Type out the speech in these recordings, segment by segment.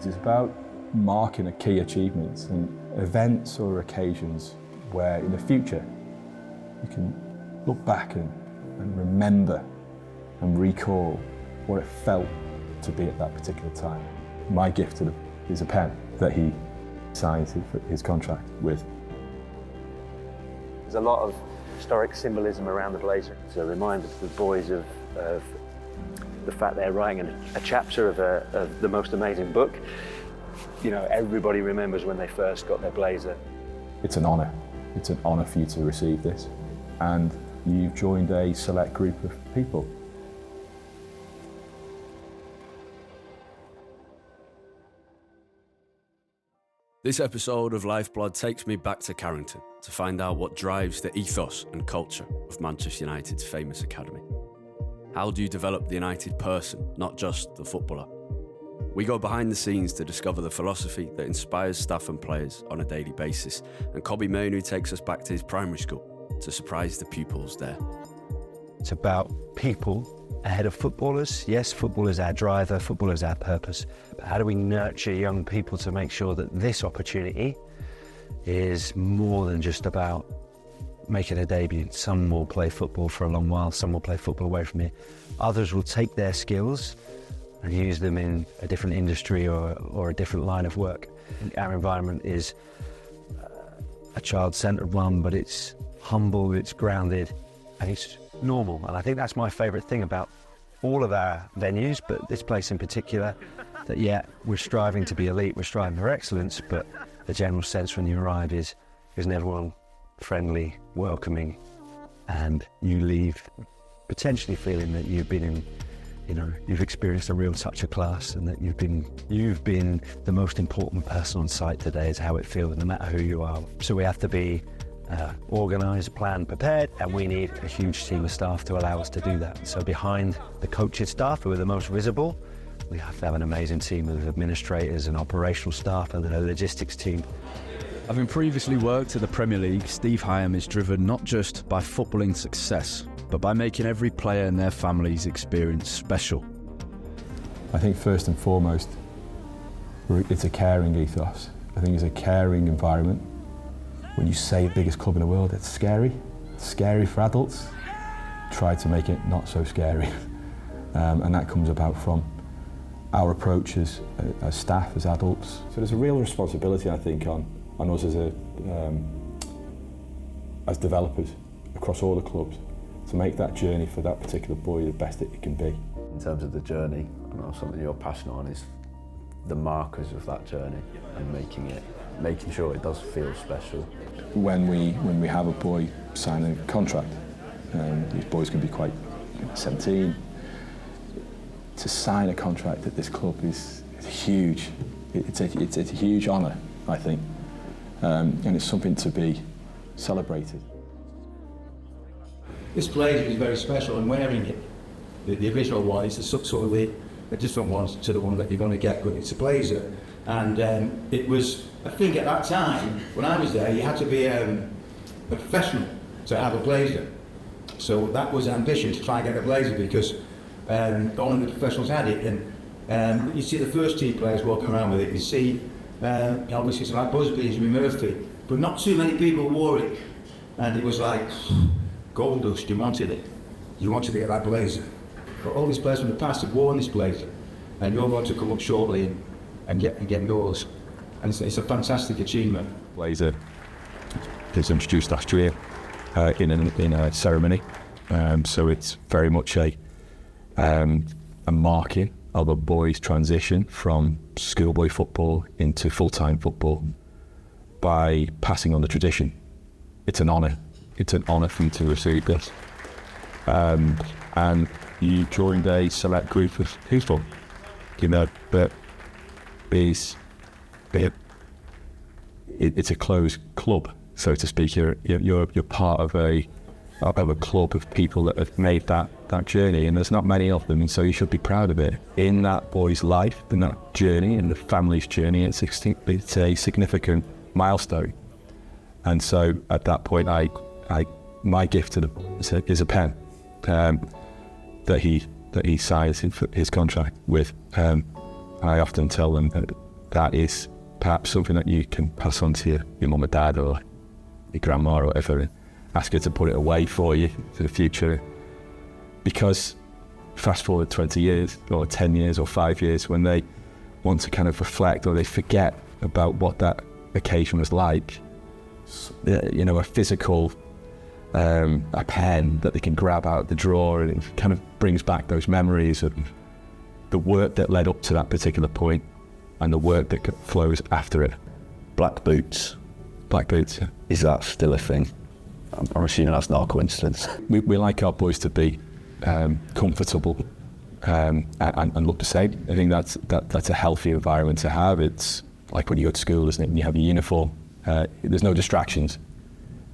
is about marking a key achievements and events or occasions where in the future you can look back and remember and recall what it felt to be at that particular time. My gift to is a pen that he signs his contract with. There's a lot of historic symbolism around the blazer. It's a reminder to the boys of the fact they're writing a chapter of the most amazing book. You know, everybody remembers when they first got their blazer. It's an honour. It's an honour for you to receive this. And you've joined a select group of people. This episode of Lifeblood takes me back to Carrington to find out what drives the ethos and culture of Manchester United's famous academy. How do you develop the United person, not just the footballer? We go behind the scenes to discover the philosophy that inspires staff and players on a daily basis, and Kobbie Mainoo takes us back to his primary school to surprise the pupils there. It's about people ahead of footballers. Yes, football is our driver, football is our purpose. But how do we nurture young people to make sure that this opportunity is more than just about making a debut? Some will play football for a long while, some will play football away from here. Others will take their skills and use them in a different industry or a different line of work. Our environment is a child-centred one, but it's humble, it's grounded, and it's normal. And I think that's my favourite thing about all of our venues, but this place in particular, that we're striving to be elite, we're striving for excellence, but the general sense when you arrive is everyone friendly, welcoming, and you leave potentially feeling that you've been in, you've experienced a real touch of class, and that you've been the most important person on site today is how it feels, no matter who you are. So we have to be organised, planned, prepared, and we need a huge team of staff to allow us to do that. So behind the coaching staff, who are the most visible, we have to have an amazing team of administrators and operational staff and then a logistics team. Having previously worked at the Premier League, Steve Hyam is driven not just by footballing success, but by making every player and their family's experience special. I think first and foremost, it's a caring ethos. I think it's a caring environment. When you say biggest club in the world, it's scary. It's scary for adults. Try to make it not so scary. And that comes about from our approach as staff, as adults. So there's a real responsibility, I think, on us as developers across all the clubs to make that journey for that particular boy the best that it can be. In terms of the journey, something you're passionate on is the markers of that journey and making sure it does feel special. When we have a boy signing a contract, these boys can be quite 17. To sign a contract at this club is huge. It's a huge honour, I think, and it's something to be celebrated. This blazer is very special, and wearing it, the original one is sort of the different one to the one that you're going to get, but it's a blazer. And it was, I think at that time, when I was there, you had to be a professional to have a blazer. So that was ambition to try and get a blazer, because only the professionals had it. And you see the first team players walking around with it. You see, obviously, it's like Busby and Murphy, but not too many people wore it. And it was like gold dust. You wanted it. You wanted to get that blazer. But all these players from the past have worn this blazer, and you're going to come up shortly and get yours. And it's a fantastic achievement. Blazer is introduced last year in a ceremony, so it's very much a marking of a boy's transition from schoolboy football into full-time football by passing on the tradition. It's an honour. It's an honour for you to receive this. And you joined a select group of people, but it's a closed club, so to speak. You're part of a club of people that have made that journey, and there's not many of them, and so you should be proud of it. In that boy's life, in that journey, in the family's journey, it's a significant milestone. And so at that point, my gift to them is a pen that he signs his contract with. I often tell them that that is perhaps something that you can pass on to your mum or dad or your grandma or whatever, and ask her to put it away for you for the future. Because fast forward 20 years or 10 years or 5 years, when they want to kind of reflect or they forget about what that occasion was like, you know, a physical, a pen that they can grab out the drawer, and it kind of brings back those memories of the work that led up to that particular point and the work that flows after it. Black boots. Black boots, yeah. Is that still a thing? I'm assuming that's not a coincidence. We like our boys to be comfortable and look the same. I think that's a healthy environment to have. It's like when you go to school, isn't it? When you have your uniform, there's no distractions.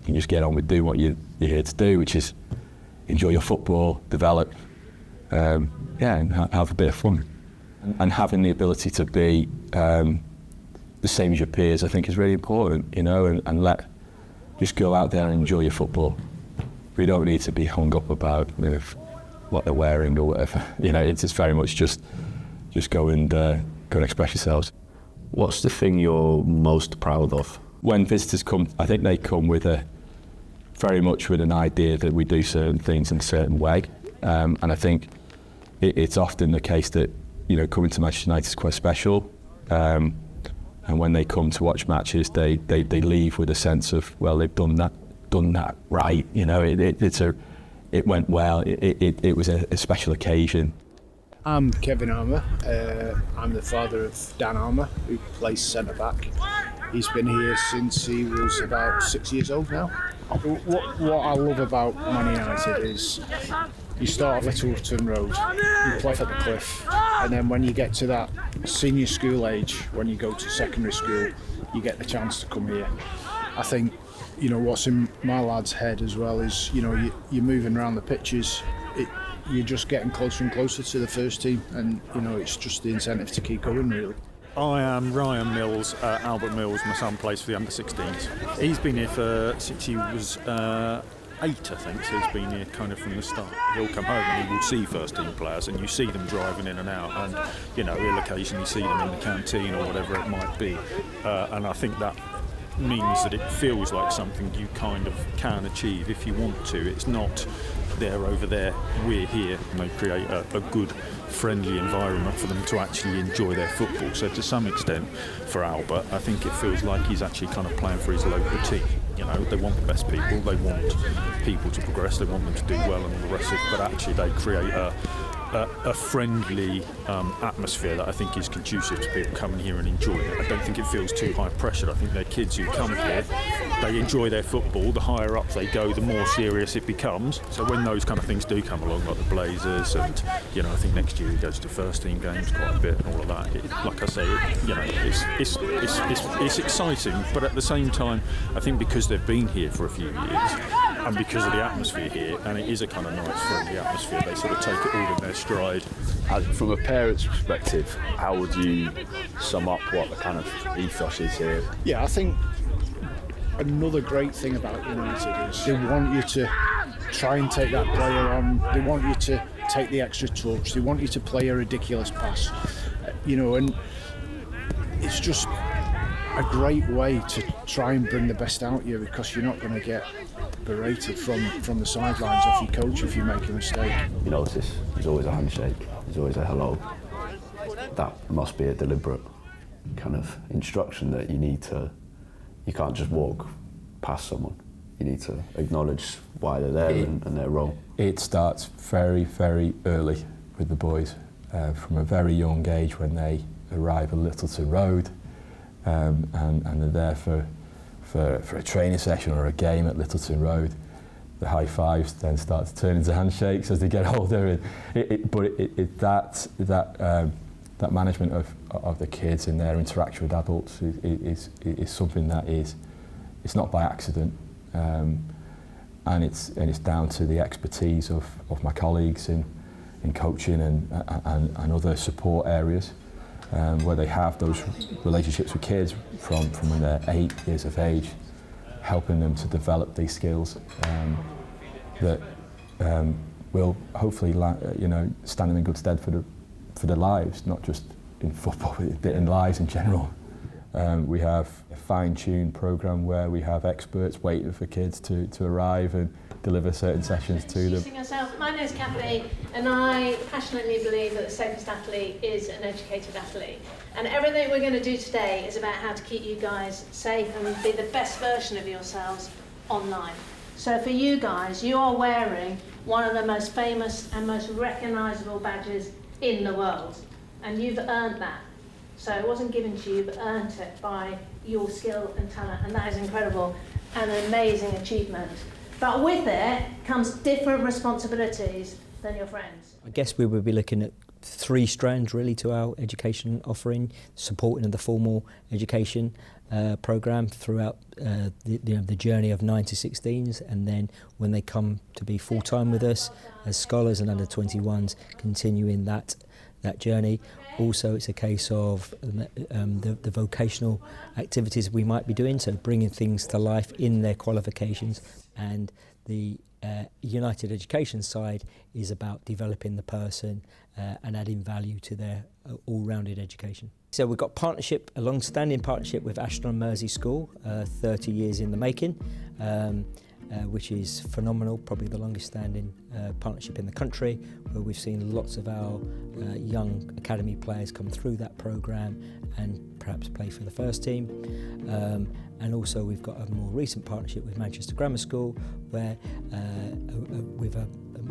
You can just get on with do what you're here to do, which is enjoy your football, develop, and have a bit of fun. And having the ability to be the same as your peers, I think, is really important, you know, and just go out there and enjoy your football. We don't need to be hung up about what they're wearing or whatever. You know, it's just very much just go and express yourselves. What's the thing you're most proud of? When visitors come, I think they come with very much with an idea that we do certain things in a certain way, and I think it's often the case that, you know, coming to Manchester United is quite special, and when they come to watch matches, they leave with a sense of, well, they've done that right. You know, it went well. It was a special occasion. I'm Kevin Armour. I'm the father of Dan Armour, who plays centre back. He's been here since he was about 6 years old now. What I love about Man United is you start at Littleton Road, you play at the Cliff, and then when you get to that senior school age, when you go to secondary school, you get the chance to come here. I think, you know, what's in my lad's head as well is, you know, you're moving around the pitches, you're just getting closer and closer to the first team, and, you know, it's just the incentive to keep going, really. I am Ryan Mills, Albert Mills. My son plays for the under-16s. He's been here since he was 8, I think, so he's been here kind of from the start. He'll come home and he will see first-team players, and you see them driving in and out, and, you know, he'll occasionally see them in the canteen or whatever it might be, and I think that means that it feels like something you kind of can achieve if you want to. It's not they're over there, we're here, and they create a good, friendly environment for them to actually enjoy their football. So to some extent, for Albert, I think it feels like he's actually kind of playing for his local team. You know, they want the best people, they want people to progress, they want them to do well and all the rest of it, but actually they create a friendly atmosphere that I think is conducive to people coming here and enjoying it. I don't think it feels too high pressure. I think they're kids who come here, they enjoy their football. The higher up they go, the more serious it becomes. So when those kind of things do come along, like the Blazers, and, you know, I think next year he goes to first team games quite a bit and all of that. Like I say, you know, it's exciting, but at the same time, I think because they've been here for a few years, and because of the atmosphere here, and it is a kind of nice friendly atmosphere, they sort of take it all in their stride. From a parent's perspective, how would you sum up what the kind of ethos is here? Yeah, I think another great thing about United is they want you to try and take that player on, they want you to take the extra touch, they want you to play a ridiculous pass, you know, and it's just a great way to try and bring the best out of you, because you're not going to get berated from the sidelines off your coach if you make a mistake. You notice there's always a handshake, there's always a hello. That must be a deliberate kind of instruction that you can't just walk past someone. You need to acknowledge why they're there and their role. It starts very, very early with the boys, from a very young age when they arrive at Littleton Road, and they're there for a training session or a game at Littleton Road. The high fives then start to turn into handshakes as they get older. That management of the kids and their interaction with adults is something that it's not by accident, and it's down to the expertise of my colleagues in coaching and other support areas, where they have those relationships with kids from when they're 8 years of age, helping them to develop these skills that will hopefully stand them in good stead for their lives, not just in football, in lives in general. We have a fine-tuned programme where we have experts waiting for kids to arrive and deliver certain sessions to them. My name is Kobbie, and I passionately believe that the safest athlete is an educated athlete. And everything we're going to do today is about how to keep you guys safe and be the best version of yourselves online. So for you guys, you are wearing one of the most famous and most recognisable badges in the world, and you've earned that. So it wasn't given to you, but earned it by your skill and talent, and that is incredible and an amazing achievement. But with it comes different responsibilities than your friends. I guess we would be looking at 3 strands really to our education offering, supporting the formal education programme throughout the journey of 9 to 16s, and then when they come to be full-time with us as scholars and under 21s, continuing that journey. Also, it's a case of the vocational activities we might be doing, so bringing things to life in their qualifications. And the United Education side is about developing the person and adding value to their all-rounded education. So we've got partnership, a long-standing partnership with Ashton and Mersey School, 30 years in the making, which is phenomenal, probably the longest standing partnership in the country, where we've seen lots of our young academy players come through that programme and perhaps play for the first team. And also we've got a more recent partnership with Manchester Grammar School, where with a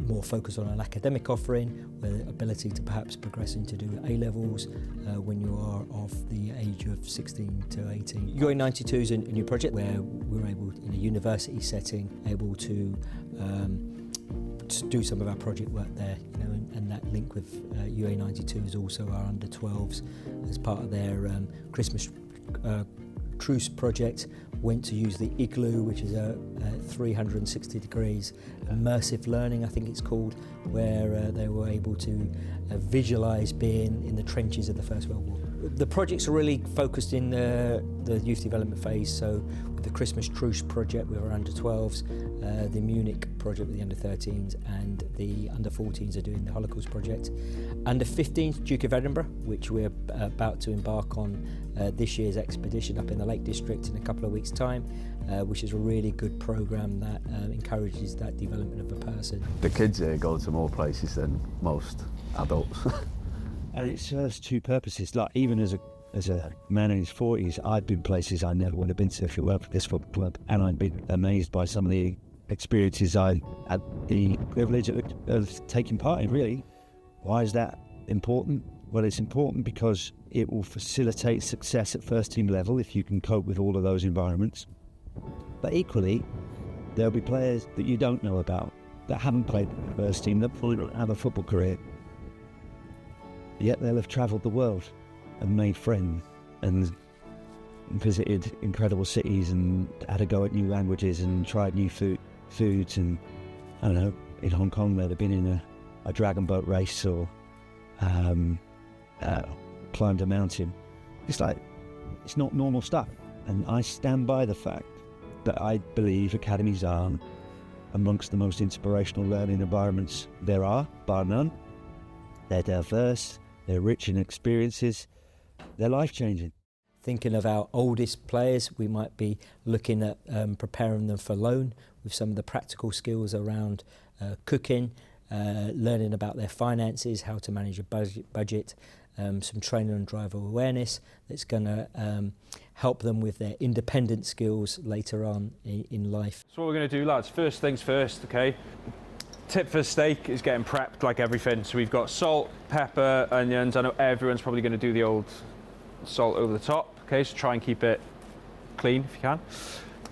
more focus on an academic offering, with the ability to perhaps progress into do A-levels when you are of the age of 16 to 18. UA92 is a new project where we're able, in a university setting, able to do some of our project work there, and that link with UA92 is also our under 12s as part of their Christmas Truce project. Went to use the Igloo, which is a 360 degrees immersive learning, I think it's called, where they were able to visualise being in the trenches of the First World War. The projects are really focused in the youth development phase, so with the Christmas Truce project with our under 12s, the Munich project with the under 13s, and the under 14s are doing the Holocaust project. Under 15s, Duke of Edinburgh, which we're about to embark on this year's expedition up in the Lake District in a couple of weeks' time, which is a really good programme that encourages that development of a person. The kids here go to more places than most adults. And it serves 2 purposes. Like, even as a man in his 40s, I've been places I never would have been to if it weren't for this football club, and I've been amazed by some of the experiences I had the privilege of taking part in, really. Why is that important? Well, it's important because it will facilitate success at first team level if you can cope with all of those environments. But equally, there'll be players that you don't know about, that haven't played first team, that probably don't have a football career. Yet they'll have travelled the world and made friends and visited incredible cities and had a go at new languages and tried new foods, and I don't know, in Hong Kong they'd have been in a dragon boat race or climbed a mountain. It's like, it's not normal stuff. And I stand by the fact that I believe academies are amongst the most inspirational learning environments there are, bar none. They're diverse, they're rich in experiences, they're life-changing. Thinking of our oldest players, we might be looking at preparing them for loan with some of the practical skills around cooking, learning about their finances, how to manage a budget, some training on driver awareness that's going to help them with their independent skills later on in life. So what we're going to do, lads, first things first, okay? Tip for steak is getting prepped like everything. So we've got salt, pepper, onions. I know everyone's probably going to do the old salt over the top, okay? So try and keep it clean if you can.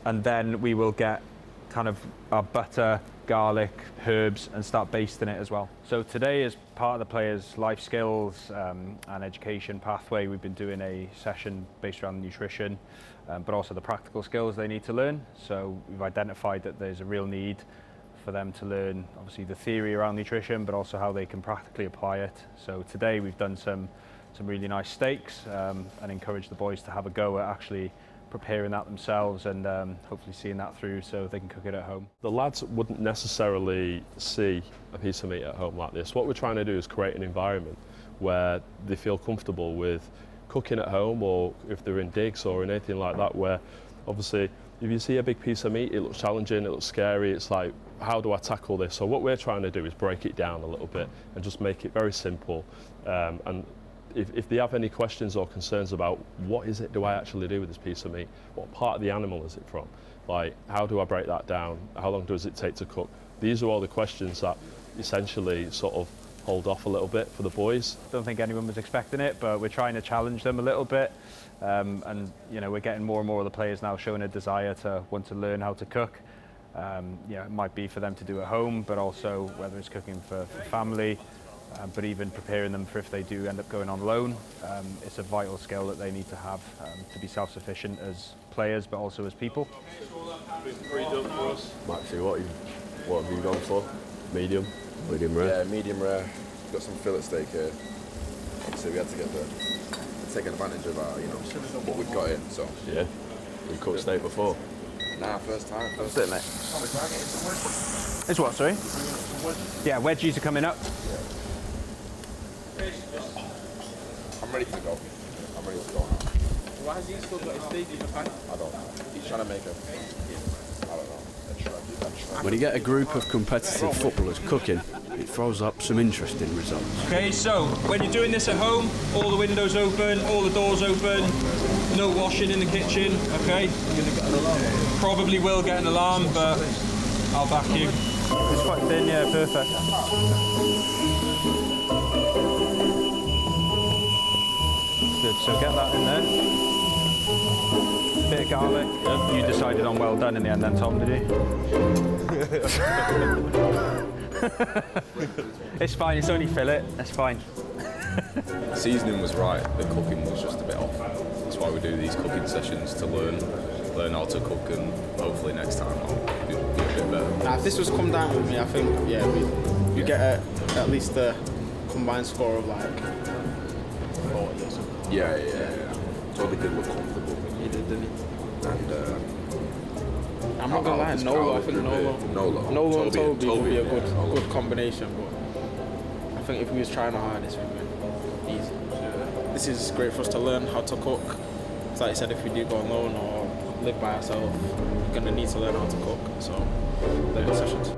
And then we will get kind of our butter, garlic, herbs, and start basting it as well. So today, as part of the players' life skills and education pathway, we've been doing a session based around nutrition, but also the practical skills they need to learn. So we've identified that there's a real need for them to learn, obviously, the theory around nutrition, but also how they can practically apply it. So today we've done some really nice steaks and encouraged the boys to have a go at actually preparing that themselves and hopefully seeing that through so they can cook it at home. The lads wouldn't necessarily see a piece of meat at home like this. What we're trying to do is create an environment where they feel comfortable with cooking at home, or if they're in digs or anything like that, where obviously if you see a big piece of meat, it looks challenging, it looks scary, it's like, how do I tackle this? So what we're trying to do is break it down a little bit and just make it very simple. And if they have any questions or concerns about what is it do I actually do with this piece of meat, what part of the animal is it from, like how do I break that down, how long does it take to cook? These are all the questions that essentially sort of hold off a little bit for the boys. Don't think anyone was expecting it, but we're trying to challenge them a little bit. And you know, we're getting more and more of the players now showing a desire to want to learn how to cook. You know, it might be for them to do at home, but also whether it's cooking for family, but even preparing them for if they do end up going on loan. It's a vital skill that they need to have to be self-sufficient as players, but also as people. Maxie, what have you gone for? Medium? Medium rare? Yeah, medium rare. Got some fillet steak here. Obviously we had to take advantage of our, what we've got in, so. Yeah. You cooked steak before? Nah, first time. That's it, mate. It's what, sorry? Yeah, wedgies are coming up. I'm ready to go. I'm ready to go now. Why has he still got his steak in the pan? I don't know. He's trying to make I don't know. When you get a group of competitive footballers cooking, it throws up some interesting results. Okay, so when you're doing this at home, all the windows open, all the doors open, no washing in the kitchen, okay? Probably will get an alarm, but I'll back you. It's quite thin, yeah, perfect. Good, so get that in there. Bit of garlic. Yep. You decided on well done in the end then, Tom, did you? It's fine, it's only fillet, that's fine. Seasoning was right, the cooking was just a bit off. That's why we do these cooking sessions, to learn how to cook, and hopefully next time I'll be a bit better. Now, if this was come down with me, I think, yeah, we get at least a combined score of like 40 or something. Yeah. So they did look comfortable. He did, didn't he? And I'm not gonna lie, Nolo, I think Nolo and Toby would be a good combination, but I think if we was trying our hardest, we'd be easy. This is great for us to learn how to cook. It's like I said, if we do go on loan or live by ourselves, we're gonna need to learn how to cook, so they're good sessions.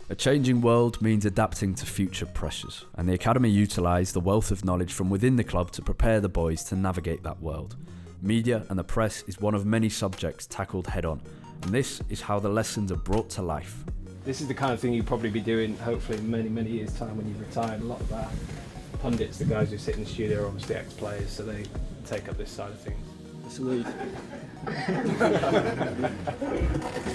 A changing world means adapting to future pressures, and the Academy utilise the wealth of knowledge from within the club to prepare the boys to navigate that world. Media and the press is one of many subjects tackled head-on, and this is how the lessons are brought to life. This is the kind of thing you'll probably be doing hopefully in many, many years' time when you've retired. A lot of our pundits, the guys who sit in the studio, are obviously ex-players, so they take up this side of things. Sweet.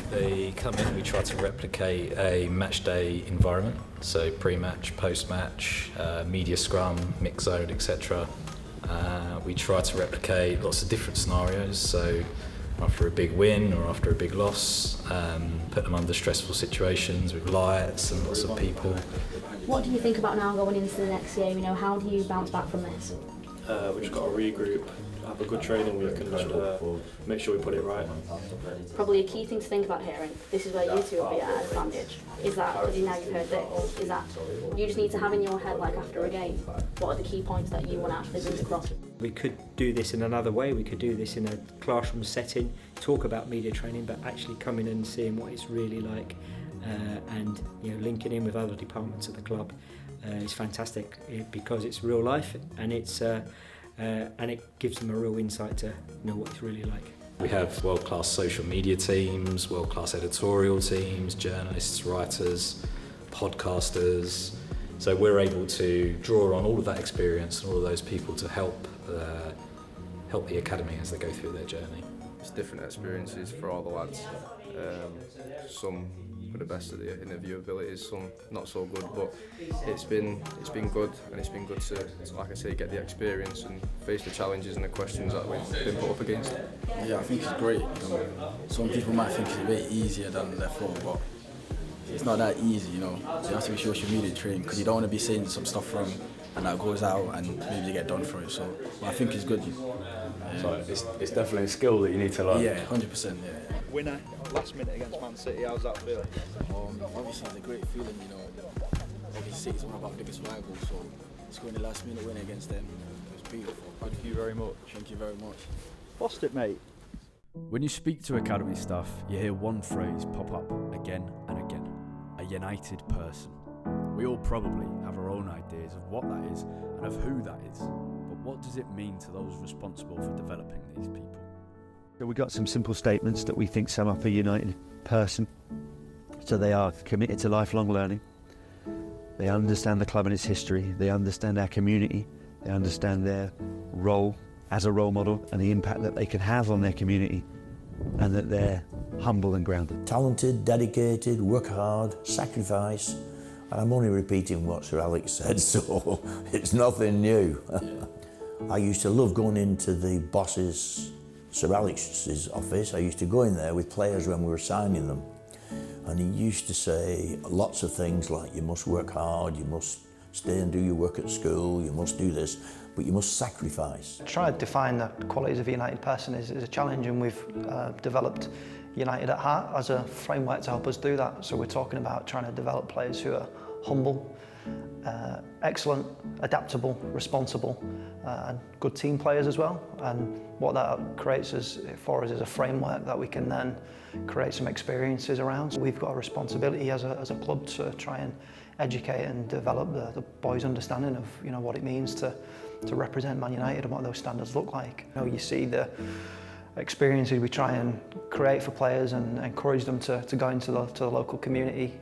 They come in, we try to replicate a match day environment, so pre-match, post-match, media scrum, mix zone, etc. We try to replicate lots of different scenarios, so after a big win or after a big loss, put them under stressful situations with lights and lots of people. What do you think about now going into the next year? How do you bounce back from this? We've just got to regroup, have a good training week and just make sure we put it right. Probably a key thing to think about here, and this is where you two will be at an advantage, is that, because now you've heard this, is that you just need to have in your head, like after a game, what are the key points that you want to actually bring across? We could do this in another way, we could do this in a classroom setting, talk about media training, but actually coming in and seeing what it's really like, and linking in with other departments at the club is fantastic, because it's real life, and and it gives them a real insight to know what it's really like. We have world-class social media teams, world-class editorial teams, journalists, writers, podcasters. So we're able to draw on all of that experience and all of those people to help the Academy as they go through their journey. It's different experiences for all the lads. Some with the best of the interview abilities, some not so good, but it's been good, and it's been good to, like I say, get the experience and face the challenges and the questions that we've been put up against. Yeah, I think it's great. Some people might think it's a bit easier than their phone, but it's not that easy, So you have to be social media trained, because you don't want to be saying some stuff wrong and that goes out and maybe you get done for it. So I think it's good. So it's definitely a skill that you need to learn. Yeah, 100%. Yeah. Winner last minute against Man City. How's that feel? Obviously, it's a great feeling. obviously it's one of our biggest rivals, so scoring the last minute win against them, it was beautiful. Thank you very much. Thank you very much. Lost it, mate. When you speak to Academy staff, you hear one phrase pop up again and again: a united person. We all probably have our own ideas of what that is and of who that is, but what does it mean to those responsible for developing these people? So we've got some simple statements that we think sum up a united person. So they are committed to lifelong learning, they understand the club and its history, they understand our community, they understand their role as a role model and the impact that they can have on their community, and that they're humble and grounded. Talented, dedicated, work hard, sacrifice. And I'm only repeating what Sir Alex said, so it's nothing new. I used to love going into the boss's, Sir Alex's office. I used to go in there with players when we were signing them. And he used to say lots of things like, you must work hard, you must stay and do your work at school, you must do this, but you must sacrifice. Trying to define the qualities of a united person is a challenge, and we've developed United at Heart as a framework to help us do that. So we're talking about trying to develop players who are humble, excellent, adaptable, responsible, and good team players as well. And what that creates for us is a framework that we can then create some experiences around. So we've got a responsibility as a club to try and educate and develop the boys' understanding of what it means to represent Man United and what those standards look like. You see the experiences we try and create for players and encourage them to go into the local community,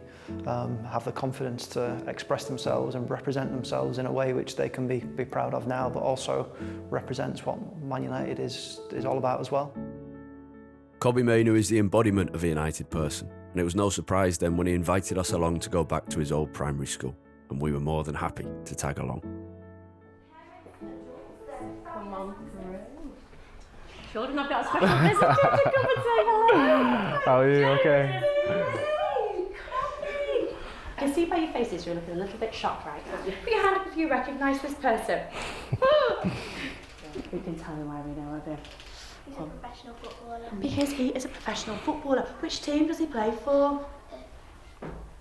have the confidence to express themselves and represent themselves in a way which they can be proud of now, but also represents what Man United is all about as well. Kobbie Mainoo is the embodiment of a united person, and it was no surprise then when he invited us along to go back to his old primary school, and we were more than happy to tag along. Come on through. Jordan, I've got a special visitor to come and say hello. How are you? Okay. I can see by your faces you're looking a little bit shocked right now. Put your hand up if you recognise this person. We can tell him why we know of him. He's a professional footballer. Because he is a professional footballer. Which team does he play for?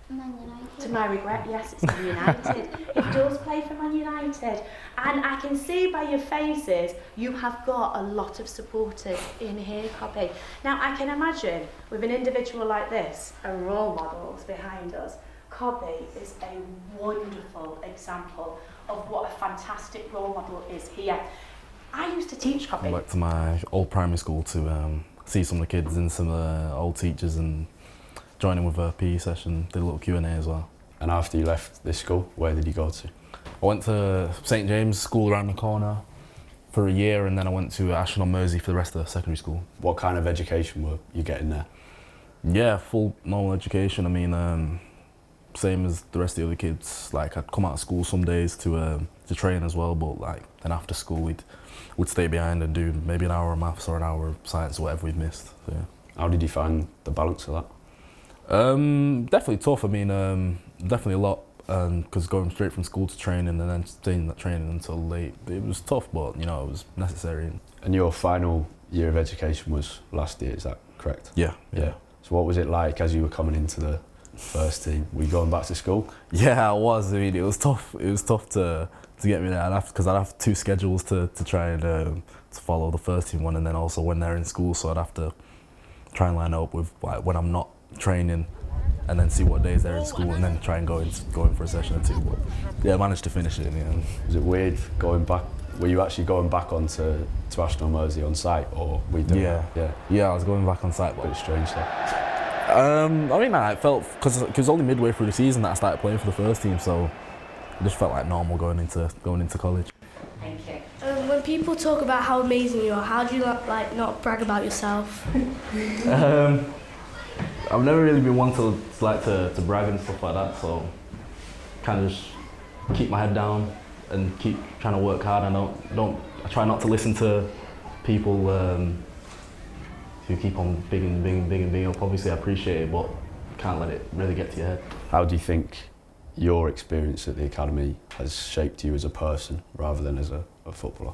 Man United. To my regret, yes, it's Man United. He does play for Man United. And I can see by your faces, you have got a lot of supporters in here, Kobbie. Now, I can imagine with an individual like this, a role model behind us, Kobbie is a wonderful example of what a fantastic role model is here. I used to teach Kobbie. I went to my old primary school to see some of the kids and some of the old teachers and join in with a PE session, did a little Q&A as well. And after you left this school, where did you go to? I went to St James School around the corner for a year, and then I went to Ashton-on-Mersey for the rest of the secondary school. What kind of education were you getting there? Yeah, full normal education. I mean, same as the rest of the other kids. Like, I'd come out of school some days to train as well, but like then after school we'd stay behind and do maybe an hour of maths or an hour of science or whatever we'd missed. So, yeah. How did you find the balance of that? Definitely tough. I mean, definitely a lot, because going straight from school to training and then staying at training until late, it was tough, but it was necessary. And your final year of education was last year, is that correct? Yeah. So what was it like as you were coming into the first team? Were you going back to school? Yeah, I was. I mean, it was tough. It was tough to get me there, because I'd have two schedules to try and to follow, the first team one and then also when they're in school, so I'd have to try and line up with like when I'm not training and then see what days they're in school and then try and go in for a session or two. But yeah, I managed to finish it in the end. Was it weird going back? Were you actually going back onto Ashton-on-Mersey on site, or were you doing that? Yeah, I was going back on site. But it's strange though. I mean, I felt, because it was only midway through the season that I started playing for the first team, so it just felt like normal going into college. Thank you. When people talk about how amazing you are, how do you not brag about yourself? I've never really been one to brag and stuff like that, so kind of just keep my head down and keep trying to work hard. I try not to listen to people who keep on bigging up. Obviously I appreciate it, but can't let it really get to your head. How do you think your experience at the academy has shaped you as a person rather than as a footballer?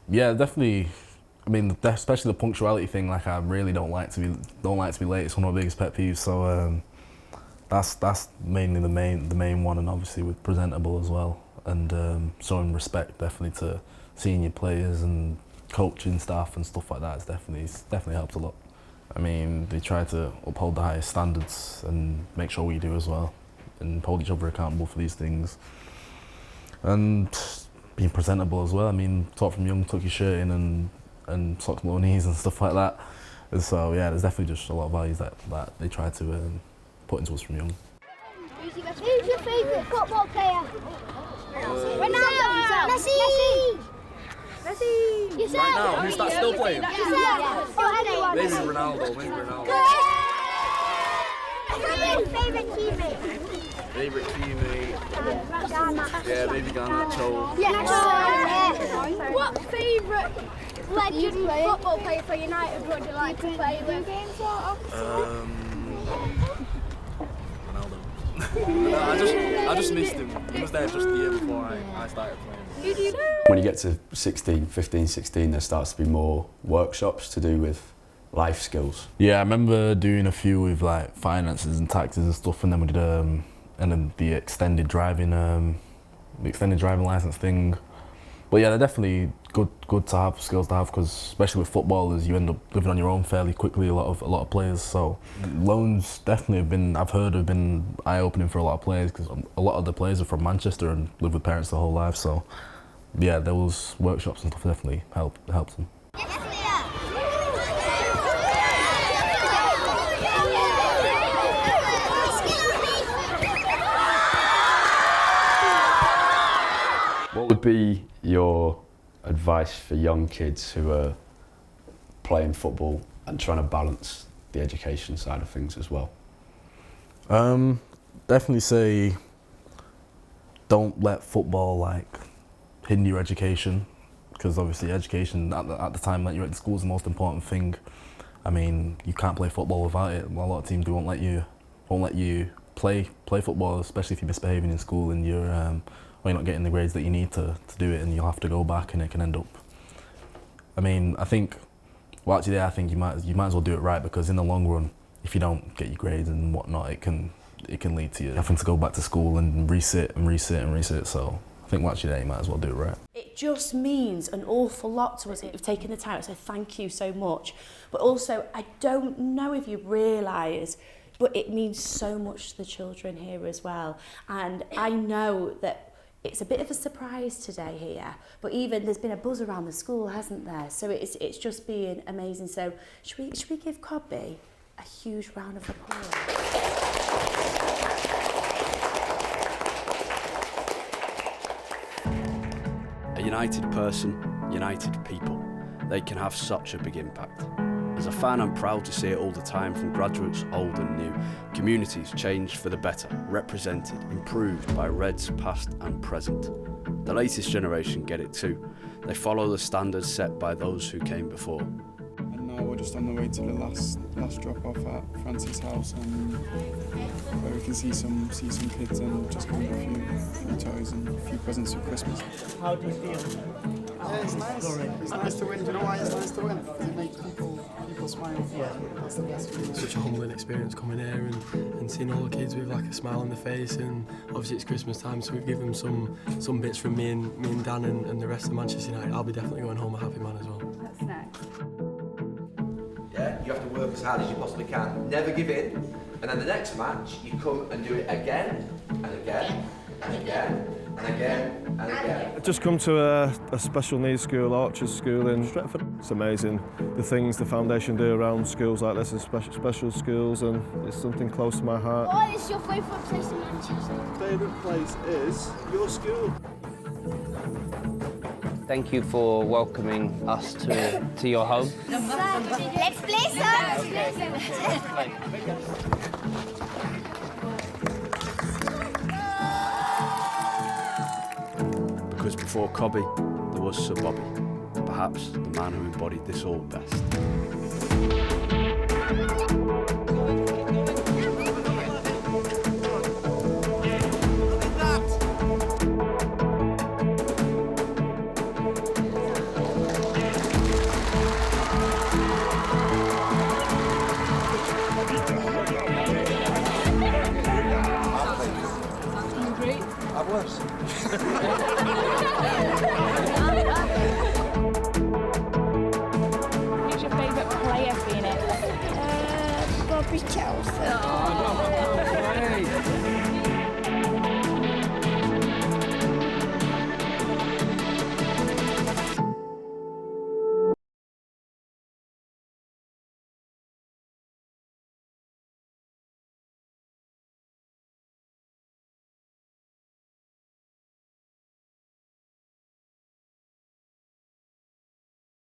Yeah, definitely. I mean, especially the punctuality thing. Like, I really don't like to be late. It's one of my biggest pet peeves. So that's mainly the main one, and obviously with presentable as well, and showing respect definitely to senior players and coaching staff and stuff like that. It's definitely helped a lot. I mean, they try to uphold the highest standards and make sure we do as well, and hold each other accountable for these things. And being presentable as well. I mean, taught from young, tuck your shirt in and socks below knees and stuff like that. And so yeah, there's definitely just a lot of values that they try to put into us from young. Who's your favourite football player? Ronaldo. Messi. Yourself. Right now, who's that still playing? Yourself. Or anyone. Maybe Ronaldo. Favourite teammate? Favourite teammate? Yeah, maybe Garnacho. Yeah. What favourite legend football player for United would you like to play with? Ronaldo. I just missed him. He was there just the year before I started playing. When you get to 15, 16, there starts to be more workshops to do with life skills. Yeah, I remember doing a few with like finances and taxes and stuff, and then we did and then the extended driving license thing. But yeah, they're definitely good to have, skills to have, because especially with footballers, you end up living on your own fairly quickly. A lot of players. So loans definitely have been eye-opening for a lot of players, because a lot of the players are from Manchester and live with parents their whole life. So yeah, those workshops and stuff definitely helped them. What would be your advice for young kids who are playing football and trying to balance the education side of things as well? Definitely say don't let football hinder your education, because obviously education at the time that you're at school is the most important thing. I mean, you can't play football without it. A lot of teams won't let you play football, especially if you're misbehaving in school and you're not getting the grades that you need to do it, and you'll have to go back, and it can end up. I mean, I think you might as well do it right, because in the long run, if you don't get your grades and whatnot, it can lead to you having to go back to school and resit. So I think once you're there, you might as well do it right. It just means an awful lot to us. You've taken the time, so thank you so much. But also, I don't know if you realise, but it means so much to the children here as well. And I know that it's a bit of a surprise today here, but even there's been a buzz around the school, hasn't there? So it's just been amazing. So should we give Kobbie a huge round of applause? A united person, united people, they can have such a big impact. As a fan, I'm proud to see it all the time, from graduates old and new. Communities changed for the better, represented, improved by Reds past and present. The latest generation get it too. They follow the standards set by those who came before. And now we're just on the way to the last drop off at Francis' house, and where we can see some kids and just give them a few toys and a few presents for Christmas. How do you feel? It's nice. It's nice to win. Do you know why it's nice to win? Because it makes people smile. Yeah, that's the best feeling. Such a humbling experience coming here and seeing all the kids with like a smile on their face, and obviously it's Christmas time, so we've given them some bits from me and Dan and the rest of Manchester United. I'll be definitely going home a happy man as well. That's nice. Yeah, you have to work as hard as you possibly can. Never give in. And then the next match, you come and do it again and again and again and again and again. I've just come to a special needs school, Archers School in Stretford. It's amazing the things the foundation do around schools like this, and special schools, and it's something close to my heart. What is your favourite place in Manchester? Favourite place is your school. Thank you for welcoming us to your home. Let's play some! Because before Kobbie, there was Sir Bobby, perhaps the man who embodied this all best. worse. Who's your favourite player, Phoenix? Kobbie Chelsea.